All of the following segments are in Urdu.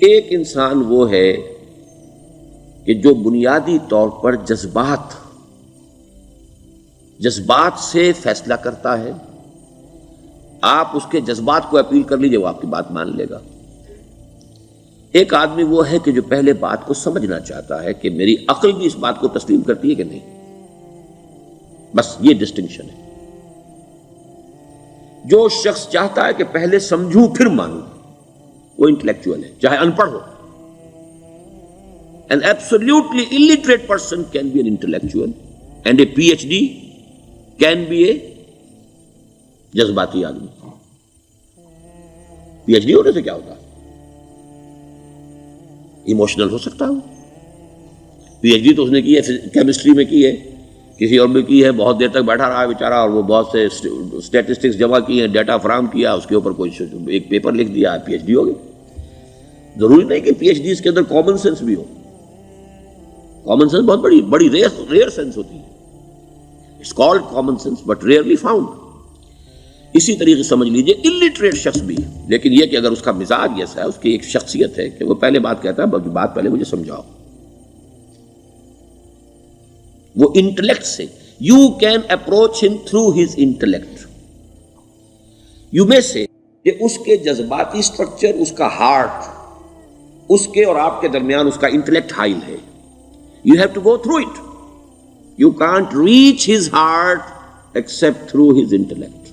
ایک انسان وہ ہے کہ جو بنیادی طور پر جذبات سے فیصلہ کرتا ہے. آپ اس کے جذبات کو اپیل کر لیجیے، وہ آپ کی بات مان لے گا. ایک آدمی وہ ہے کہ جو پہلے بات کو سمجھنا چاہتا ہے کہ میری عقل بھی اس بات کو تسلیم کرتی ہے کہ نہیں. بس یہ ڈسٹنکشن ہے. جو شخص چاہتا ہے کہ پہلے سمجھوں پھر مانوں، وہ انٹلیکچوئل ہے، چاہے ان پڑھ ہو. An absolutely illiterate person can be an intellectual and a PhD can be a جذباتی آدمی. پی ایچ ڈی ہونے سے کیا ہوتا ہے؟ ایموشنل ہو سکتا ہوں. پی ایچ ڈی تو اس نے کی ہے کیمسٹری میں کی ہے، کسی اور میں کی ہے، بہت دیر تک بیٹھا رہا ہے بیچارہ، اور وہ بہت سے اسٹیٹسٹکس جمع کی ہیں، ڈیٹا فراہم کیا، اس کے اوپر کوئی ایک پیپر لکھ دیا، پی ایچ ڈی ہو گئی. ضروری نہیں کہ پی ایچ ڈی اس کے اندر کامن سینس بھی ہو. کامن سینس بہت بڑی ریئر سینس ہوتی ہے. It's called common sense but rarely found. اسی طریقے سمجھ لیجئے الٹریٹ شخص بھی، لیکن یہ کہ اگر اس کا مزاج ایسا ہے، اس کی ایک شخصیت ہے کہ وہ پہلے بات کہتا ہے، بلکہ بات پہلے مجھے سمجھاؤ. وہ انٹلیکٹ سے یو کین اپروچ ہم تھرو ہز انٹلیکٹ. یو میں سے کہ اس کے جذباتی سٹرکچر، اس کا ہارٹ، اس کے اور آپ کے درمیان اس کا انٹلیکٹ حائل ہے. You have to go through it. You can't reach his heart except through his intellect.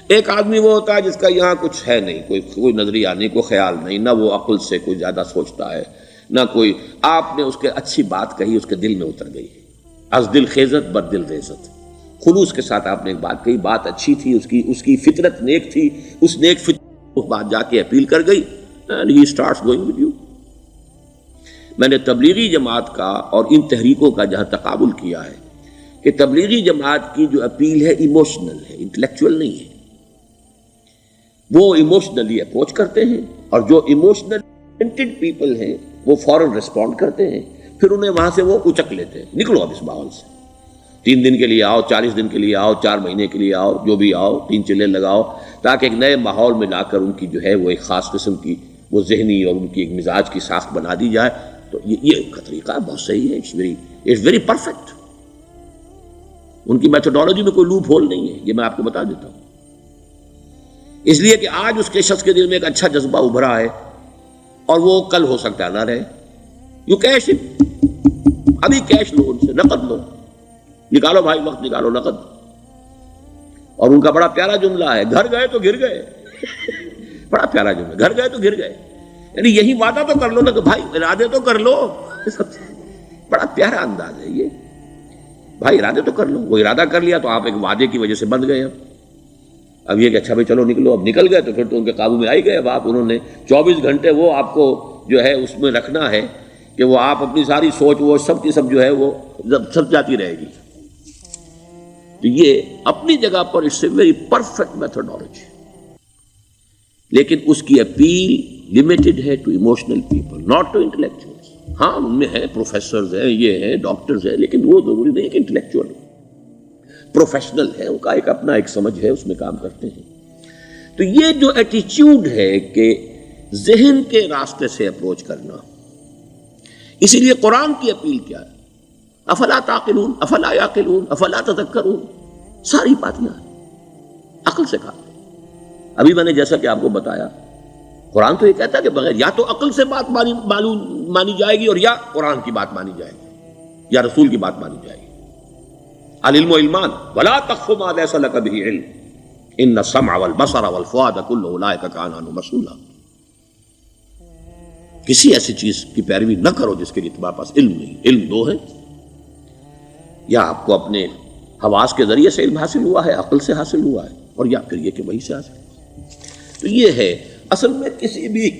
ایک آدمی وہ ہوتا ہے جس کا یہاں کچھ ہے نہیں، کوئی نظریہ نہیں، کوئی خیال نہیں، نہ وہ عقل سے کوئی زیادہ سوچتا ہے، نہ کوئی. آپ نے اس کے اچھی بات کہی، اس کے دل میں اتر گئی. از دل خیزت بر دل ریزت. خلوص کے ساتھ آپ نے ایک بات کہی، بات اچھی تھی، اس کی فطرت نیک تھی، اس نیک فطرت اس بات جا کے اپیل کر گئی. And he starts going with you. میں نے تبلیغی جماعت کا اور ان تحریکوں کا جہاں تقابل کیا ہے کہ تبلیغی جماعت کی جو اپیل ہے ایموشنل ہے، انٹلیکچوئل نہیں ہے. وہ ایموشنلی اپروچ کرتے ہیں، اور جو ایموشنل پیپل ہیں وہ فوراً ریسپونڈ کرتے ہیں، پھر انہیں وہاں سے وہ اچک لیتے ہیں. نکلو اب اس ماحول سے، 3 دن کے لیے آؤ، 40 دن کے لیے آؤ، 4 مہینے کے لیے آؤ، جو بھی آؤ، 3 چلے لگاؤ، تاکہ ایک نئے ماحول میں لا کر ان کی جو ہے وہ ایک خاص قسم کی وہ ذہنی اور ان کی ایک مزاج کی ساخت بنا دی جائے. تو یہ کا طریقہ بہت صحیح ہے. It's very perfect. ان کی میتھڈالوجی میں کوئی لوپ ہول نہیں ہے، یہ میں آپ کو بتا دیتا ہوں. اس لیے کہ آج اس کے شخص کے دل میں ایک اچھا جذبہ ابھرا ہے، اور وہ کل ہو سکتا ہے نہ رہے. یو کیش، ابھی کیش لو، ان سے نقد لو، نکالو بھائی، وقت نکالو، نقد. اور ان کا بڑا پیارا جملہ ہے، گھر گئے تو گر گئے. بڑا پیارا جملہ، گھر گئے تو گر گئے. یعنی یہی وعدہ تو کر لو نا کہ بھائی ارادے تو کر لو. بڑا پیارا انداز ہے یہ. بھائی ارادے تو کر لو. وہ ارادہ کر لیا تو آپ ایک وعدے کی وجہ سے بند گئے. اب یہ کہ اچھا بھائی چلو نکلو، اب نکل گئے تو پھر تو ان کے قابو میں آئی گئے. اب آپ انہوں نے 24 گھنٹے وہ آپ کو جو ہے اس میں رکھنا ہے کہ وہ آپ اپنی ساری سوچ وہ سب کی سب جو ہے وہ سب جاتی رہے گی. تو یہ اپنی جگہ پر it's a very perfect methodology, لیکن اس کی اپیل لمیٹڈ ہے to emotional people, not to intellectuals. ہاں ان میں ہیں پروفیسرز ہیں، یہ ہیں ڈاکٹرز ہیں، لیکن وہ ضروری نہیں کہ انٹلیکچوئل پروفیشنل ہے. ان کا ایک اپنا ایک سمجھ ہے، اس میں کام کرتے ہیں. تو یہ جو ایٹیچیوڈ ہے کہ ذہن کے راستے سے اپروچ کرنا، اسی لیے قرآن کی اپیل کیا ہے؟ افلا تعقلون، افلا یعقلون، افلا تذکرون. ساری باتیں عقل سے کہا. ابھی میں نے جیسا کہ آپ کو بتایا، قرآن تو یہ کہتا ہے کہ بغیر یا تو عقل سے بات مانی جائے گی، اور یا قرآن کی بات مانی جائے گی، یا رسول کی بات مانی جائے گی. العلم علمان ولا تخف ما ليس لك به علم ان السمع والبصر والفؤاد كل اولئك كان عنه مسؤولا. کسی ایسی چیز کی پیروی نہ کرو جس کے لیے تمہارے پاس علم نہیں. علم 2 ہے، یا آپ کو اپنے حواس کے ذریعے سے علم حاصل ہوا ہے، عقل سے حاصل ہوا ہے، اور یا پھر یہ کہ وہی سے حاصل. تو یہ ہے اصل میں کسی بھی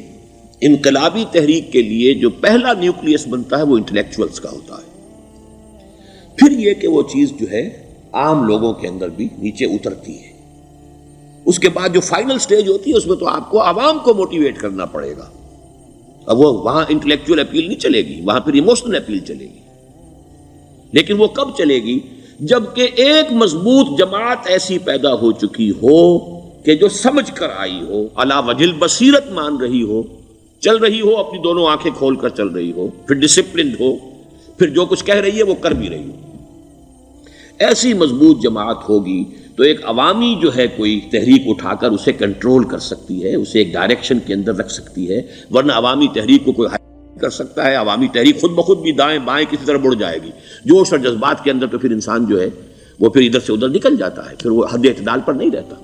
انقلابی تحریک کے لیے جو پہلا نیوکلیس بنتا ہے وہ انٹلیکچوئلز کا ہوتا ہے. پھر یہ کہ وہ چیز جو ہے عام لوگوں کے اندر بھی نیچے اترتی ہے. اس کے بعد جو فائنل سٹیج ہوتی ہے اس میں تو آپ کو عوام کو موٹیویٹ کرنا پڑے گا. اب وہ وہاں انٹلیکچوئل اپیل نہیں چلے گی، وہاں پھر ایموشنل اپیل چلے گی. لیکن وہ کب چلے گی؟ جبکہ ایک مضبوط جماعت ایسی پیدا ہو چکی ہو کہ جو سمجھ کر آئی ہو، علی وجہ البصیرت مان رہی ہو چل رہی ہو اپنی دونوں آنکھیں کھول کر چل رہی ہو، پھر ڈسپلنڈ ہو، پھر جو کچھ کہہ رہی ہے وہ کر بھی رہی ہو. ایسی مضبوط جماعت ہوگی تو ایک عوامی جو ہے کوئی تحریک اٹھا کر اسے کنٹرول کر سکتی ہے، اسے ایک ڈائریکشن کے اندر رکھ سکتی ہے. ورنہ عوامی تحریک کو کوئی کر سکتا ہے؟ عوامی تحریک خود بخود بھی دائیں بائیں کسی طرف بڑھ جائے گی. جوش اور جذبات کے اندر تو پھر انسان جو ہے وہ پھر ادھر سے ادھر نکل جاتا ہے، پھر وہ حد اعتدال پر نہیں رہتا.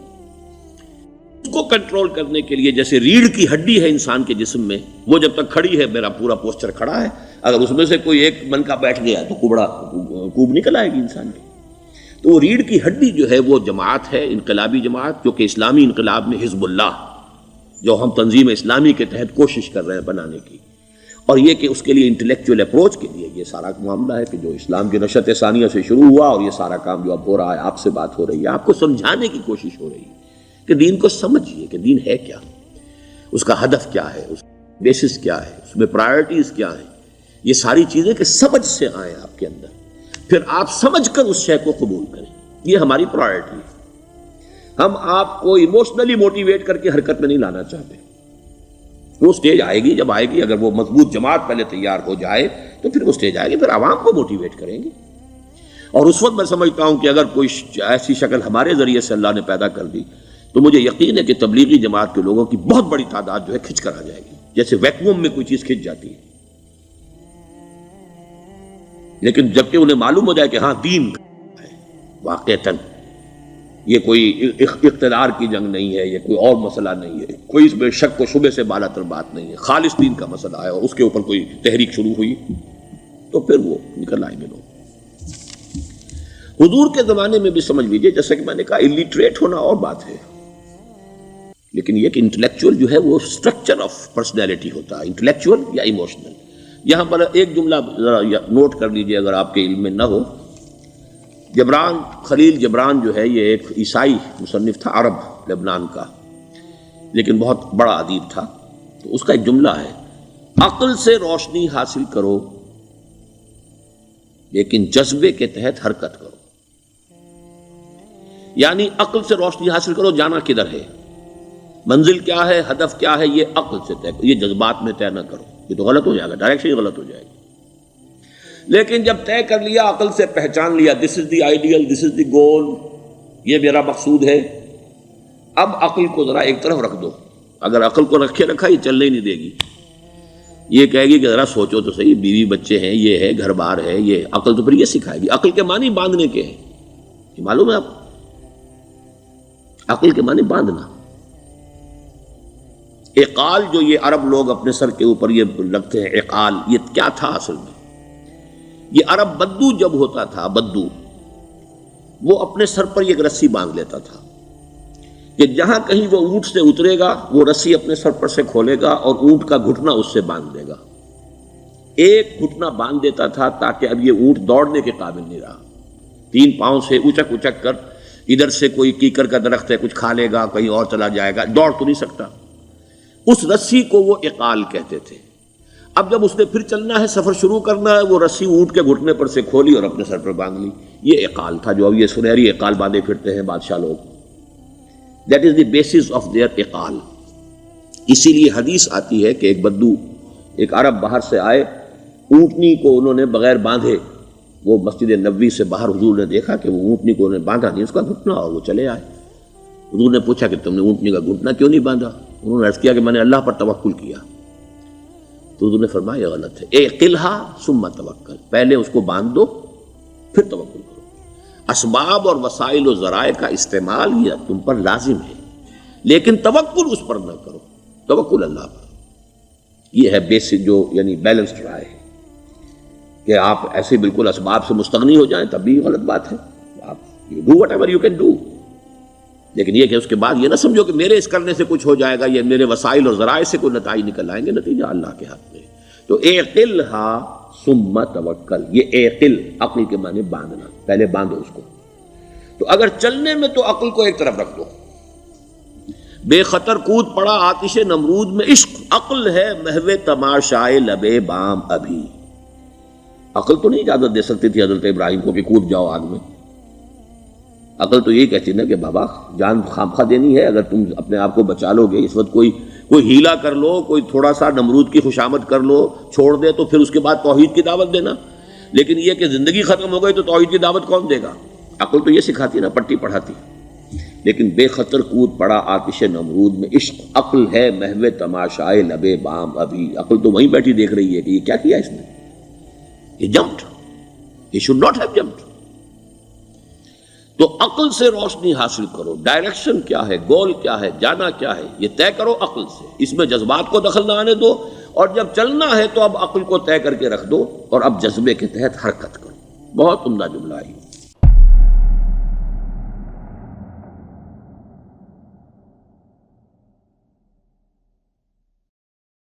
اس کو کنٹرول کرنے کے لیے جیسے ریڑھ کی ہڈی ہے انسان کے جسم میں، وہ جب تک کھڑی ہے میرا پورا پوسچر کھڑا ہے، اگر اس میں سے کوئی ایک منکا بیٹھ گیا تو کوب نکل آئے گی انسان کی. تو وہ ریڑھ کی ہڈی جو ہے وہ جماعت ہے، انقلابی جماعت، جو کہ اسلامی انقلاب میں حزب اللہ جو ہم تنظیم اسلامی کے تحت کوشش کر رہے ہیں بنانے کی. اور یہ کہ اس کے لیے انٹلیکچوئل اپروچ کے لیے یہ سارا معاملہ ہے کہ جو اسلام کی نشأت ثانیہ سے شروع ہوا اور یہ سارا کام جو اب ہو رہا ہے، آپ سے بات ہو رہی ہے، آپ کو سمجھانے کی کوشش ہو رہی ہے کہ دین کو سمجھیے کہ دین ہے کیا، اس کا ہدف کیا ہے، اس کا بیسس کیا ہے، اس میں پرائرٹیز کیا ہیں. یہ ساری چیزیں کہ سمجھ سے آئیں آپ کے اندر، پھر آپ سمجھ کر اس شے کو قبول کریں. یہ ہماری پرائرٹی ہے. ہم آپ کو ایموشنلی موٹیویٹ کر کے حرکت میں نہیں لانا چاہتے. وہ سٹیج آئے گی، جب آئے گی، اگر وہ مضبوط جماعت پہلے تیار ہو جائے تو پھر وہ سٹیج آئے گی، پھر عوام کو موٹیویٹ کریں گے. اور اس وقت میں سمجھتا ہوں کہ اگر کوئی ایسی شکل ہمارے ذریعے سے اللہ نے پیدا کر دی تو مجھے یقین ہے کہ تبلیغی جماعت کے لوگوں کی بہت بڑی تعداد جو ہے کھنچ کر آ جائے گی، جیسے ویکیوم میں کوئی چیز کھنچ جاتی ہے. لیکن جبکہ انہیں معلوم ہو جائے کہ ہاں دین ہے واقعتاً، یہ کوئی اقتدار کی جنگ نہیں ہے، یہ کوئی اور مسئلہ نہیں ہے، کوئی اس میں شک و شبے سے بالا تر بات نہیں ہے، خالص دین کا مسئلہ ہے، اور اس کے اوپر کوئی تحریک شروع ہوئی تو پھر وہ نکل آئیں گے لوگ. حضور کے زمانے میں بھی سمجھ لیجیے، جیسا کہ میں نے کہا الٹریٹ ہونا اور بات ہے، لیکن یہ کہ انٹلیکچوئل جو ہے وہ اسٹرکچر آف پرسنالٹی ہوتا ہے، انٹلیکچوئل یا ایموشنل. یہاں پر ایک جملہ ذرا نوٹ کر لیجیے اگر آپ کے علم میں نہ ہو. جبران، خلیل جبران جو ہے یہ ایک عیسائی مصنف تھا عرب لبنان کا، لیکن بہت بڑا ادیب تھا. تو اس کا ایک جملہ ہے، عقل سے روشنی حاصل کرو لیکن جذبے کے تحت حرکت کرو. یعنی عقل سے روشنی حاصل کرو، جانا کدھر ہے، منزل کیا ہے، ہدف کیا ہے، یہ عقل سے طے کرو، یہ جذبات میں طے نہ کرو، یہ تو غلط ہو جائے گا، ڈائریکشن ہی غلط ہو جائے گی. لیکن جب طے کر لیا، عقل سے پہچان لیا، دس از دی آئیڈیل، دس از دی گول، یہ میرا مقصود ہے، اب عقل کو ذرا ایک طرف رکھ دو. اگر عقل کو رکھے رکھا یہ چلنے ہی نہیں دے گی، یہ کہے گی کہ ذرا سوچو تو صحیح، بیوی بچے ہیں، یہ ہے، گھر بار ہے، یہ عقل تو پھر یہ سکھائے گی. عقل کے معنی باندھنے کے ہیں، یہ معلوم ہے آپ، عقل کے معنی باندھنا. اقال جو یہ عرب لوگ اپنے سر کے اوپر یہ رکھتے ہیں، اقال، یہ کیا تھا اصل میں؟ یہ عرب بدو جب ہوتا تھا، بدو وہ اپنے سر پر ایک رسی باندھ لیتا تھا کہ جہاں کہیں وہ اونٹ سے اترے گا وہ رسی اپنے سر پر سے کھولے گا اور اونٹ کا گھٹنا اس سے باندھ دے گا. ایک گھٹنا باندھ دیتا تھا تاکہ اب یہ اونٹ دوڑنے کے قابل نہیں رہا، 3 پاؤں سے اچک اچک کر، ادھر سے کوئی کیکر کا درخت ہے کچھ کھا لے گا، کہیں اور چلا جائے گا، دوڑ تو نہیں سکتا. اس رسی کو وہ اقال کہتے تھے. اب جب اس نے پھر چلنا ہے، سفر شروع کرنا ہے، وہ رسی اونٹ کے گھٹنے پر سے کھولی اور اپنے سر پر باندھ لی. یہ اقال تھا جو اب یہ سنہری اقال باندھے پھرتے ہیں بادشاہ لوگ. That is the basis of their اقال. اسی لیے حدیث آتی ہے کہ ایک بدو، ایک عرب باہر سے آئے، اونٹنی کو انہوں نے بغیر باندھے، وہ مسجد نبوی سے باہر حضور نے دیکھا کہ وہ اونٹنی کو انہوں نے باندھا نہیں، اس کا گھٹنا، اور وہ چلے آئے. حضور نے پوچھا کہ تم نے اونٹنی کا گھٹنا کیوں نہیں باندھا؟ انہوں نے عرض کیا کہ میں نے اللہ پر توکل کیا. تو حضور نے فرمایا یہ غلط ہے، اعقلھا ثم توکل، پہلے اس کو باندھ دو پھر توکل کرو. اسباب اور وسائل و ذرائع کا استعمال یہ تم پر لازم ہے، لیکن توکل اس پر نہ کرو، توکل اللہ پر. یہ ہے بیسک جو یعنی بیلنسڈ رائے ہے کہ آپ ایسے بالکل اسباب سے مستغنی ہو جائیں تب بھی غلط بات ہے. آپ do what ever you can do, لیکن یہ کہ اس کے بعد یہ نہ سمجھو کہ میرے اس کرنے سے کچھ ہو جائے گا، یہ میرے وسائل اور ذرائع سے کوئی نتائج نکل آئیں گے، نتیجہ اللہ کے ہاتھ میں. تو اعقلھا ثم توکل، یہ اعقل، عقل کے معنی باندھنا، پہلے باندھو اس کو. تو اگر چلنے میں تو عقل کو ایک طرف رکھ دو. بے خطر کود پڑا آتش نمرود میں عشق، عقل ہے محو تماشائے لبے بام ابھی. عقل تو نہیں اجازت دے سکتی تھی حضرت ابراہیم کو کہ کود جاؤ آگ میں. عقل تو یہی کہتی نا کہ بابا جان خامخواہ دینی ہے، اگر تم اپنے آپ کو بچا لو گے، اس وقت کوئی کوئی ہیلا کر لو، کوئی تھوڑا سا نمرود کی خوشامد کر لو، چھوڑ دے تو پھر اس کے بعد توحید کی دعوت دینا. لیکن یہ کہ زندگی ختم ہو گئی تو توحید کی دعوت کون دے گا؟ عقل تو یہ سکھاتی نا، پٹی پڑھاتی. لیکن بے خطر کود پڑا آتش نمرود میں عشق، عقل ہے محو تماشائے لبے بام ابھی. عقل تو وہیں بیٹھی دیکھ رہی ہے کہ یہ کیا کیا اس نے، یہ jumped, he should not have jumped. تو عقل سے روشنی حاصل کرو، ڈائریکشن کیا ہے، گول کیا ہے، جانا کیا ہے، یہ طے کرو عقل سے. اس میں جذبات کو دخل نہ آنے دو، اور جب چلنا ہے تو اب عقل کو طے کر کے رکھ دو اور اب جذبے کے تحت حرکت کرو. بہت عمدہ جملہ ہے.